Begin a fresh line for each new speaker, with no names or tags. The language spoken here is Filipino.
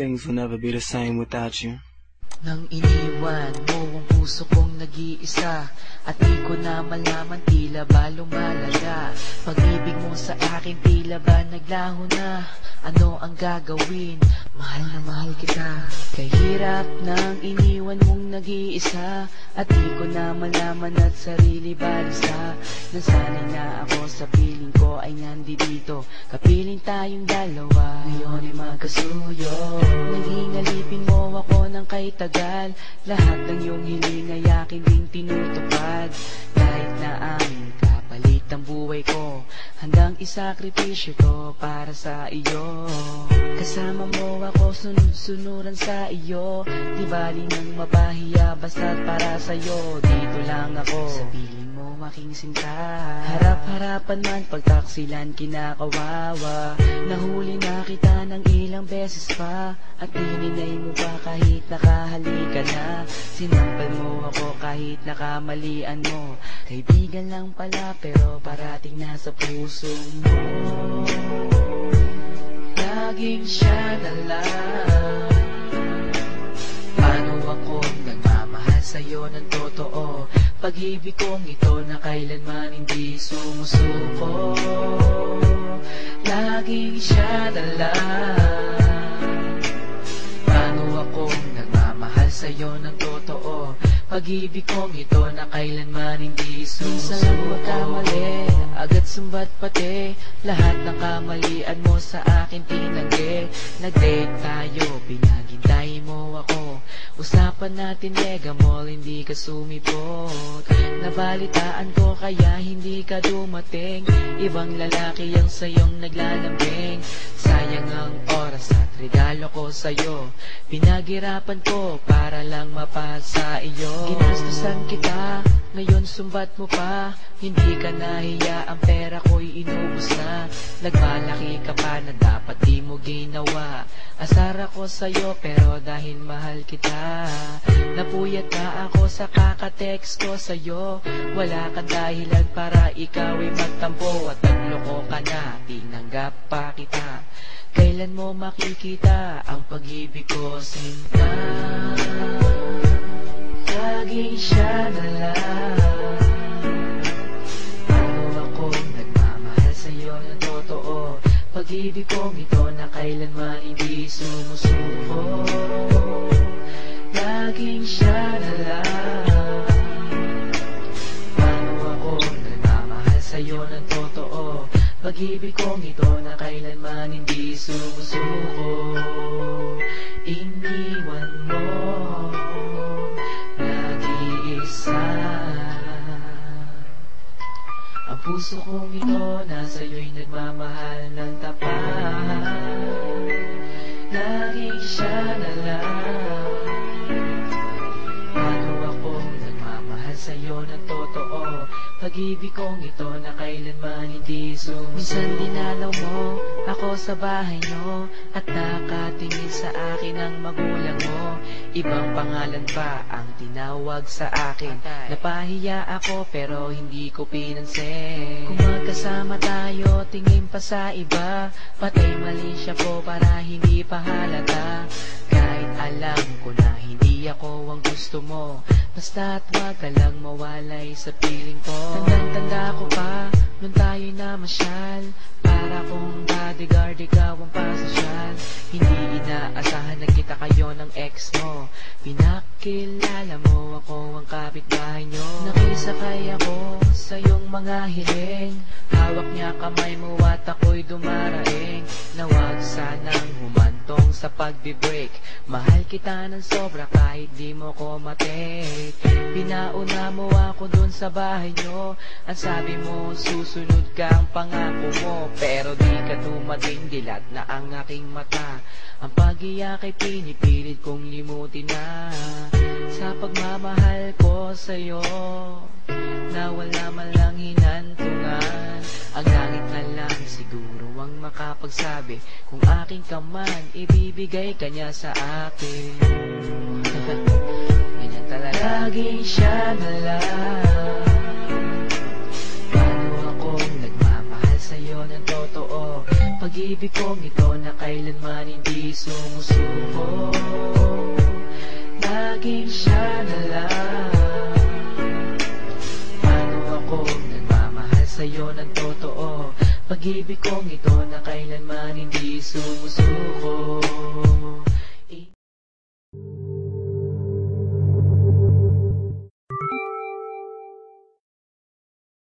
Things will never be the same without you.
Nang iniwan mo ang puso kong nag-iisa, at di ko na malaman, tila ba lumalala. Pag-ibig mo sa akin, tila ba naglaho na. Ano ang gagawin? Mahal na mahal kita. Kahirap nang iniwan mong nag-iisa, at di ko na malaman at sarili balisa. Nasanay na ako sa piling ko ay nandito, kapiling tayong dalawa. Ngayon ay magkasuyo. Naging alipin mo ako ng kay tagal. Lahat ng iyong hiling ay akin ding tinutupad. Kahit na aming kapalit ang buhay ko, handang isakripisyo to para sa iyo. Kasama mo ako, sunod-sunuran sa iyo. Di bali nang mapahiya, basta't para sa'yo. Dito lang ako sa piling mo aking sinta. Harap-harapan man, pagtaksilan kinakawawa. Nahuli na kita ng ilang beses pa, at ininay mo pa kahit nakahalikan na. Sinampal mo ako kahit nakamalian mo. Kaibigan lang pala pero parating nasa puso mo. Laging siya na lang. Paano akong nagmamahal sa'yo ng totoo? Pag-ibig kong ito na kailanman hindi sumusuko. Laging siya na lang. Paano akong nagmamahal sa'yo ng totoo? Pag-ibig kong ito na kailanman hindi sumusuko. Minsan lang magkamali, agad sumbat pati. Lahat ng kamalian mo sa akin tinanggi. Nag-date tayo, pinaghintay mo ako. Usapan natin mega mall, hindi ka sumipot. Nabalitaan ko kaya hindi ka dumating. Ibang lalaki ang sayong naglalambing. Sayang ang oras at regalo ko sa'yo. Pinaghirapan ko para lang mapasa iyo. Ginastusan kita, ngayon sumbat mo pa. Hindi ka nahiya, ang pera ko'y inubos na. Nagmalaki ka pa na dapat di mo ginawa. Asar ako sa'yo pero dahil mahal kita. Napuyat na ako sa kakatext ko sa'yo. Wala kang dahilan para ikaw ay magtampo. At nagloko ka na, tinanggap pa kita. Kailan mo makikita ang pag-ibig ko, sinta? Laging siya na lang. Paano akong nagmamahal sa'yo ng totoo? Pag-ibig kong ito na kailanman hindi sumusuko. Laging siya na lang. Paano akong nagmamahal sa'yo ng totoo? Pag-ibig kong ito na kailanman hindi sumusuko. Iniwan mo nag-iisa. Ang puso kong ito na sa'yo'y nagmamahal ng tapat. Laging siya na lang. Paano akong nagmamahal sa'yo ng totoo? Pag-ibig kong ito na kailanman hindi sumusuko. Minsan dinalaw mo ako sa bahay nyo, at nakatingin sa akin ang magulang mo. Ibang pangalan pa ang tinawag sa akin. Napahiya ako pero hindi ko pinansin. Kung magkasama tayo, tingin pa sa iba. Patay mali siya po para hindi pa halata. Kahit alam ko na hindi ako ang gusto mo, basta't wag ka lang mawalay sa piling ko. Tandang-tanda ko pa, nung tayo'y namasyal. Para kung bodyguard, ikaw ang pasosyal. Hindi inaasahan na kita kayo ng ex mo. Pinakilala mo ako ang kapitbahay nyo. Nakisakay ako sa iyong mga hiling. Hawak niya kamay mo at ako'y dumaraing. Nawag sanang humantong sa pagbe-break. Mahal kita ng sobra kahit di mo ko matik. Pinauna mo ako dun sa bahay nyo. Ang sabi mo susunod ka ang pangako mo, pero di ka dumating, dilat na ang aking mata. Ang pag-iyak ay pinipilit kong limutin na. Sa pagmamahal ko sa'yo, na wala man lang hinantungan. Ang langit na lang siguro ang makapagsabi kung aking ka man, ibibigay ka niya sa akin. Ganyan talaga. Laging siya na lang. Paano akong nagmamahal sa'yo ng totoo? Pag-ibig kong ito na kailanman hindi sumusuko, laging siya na lang. Paano ako nagmamahal sa'yo ng totoo? Pag-ibig kong ito na kailanman hindi sumusuko,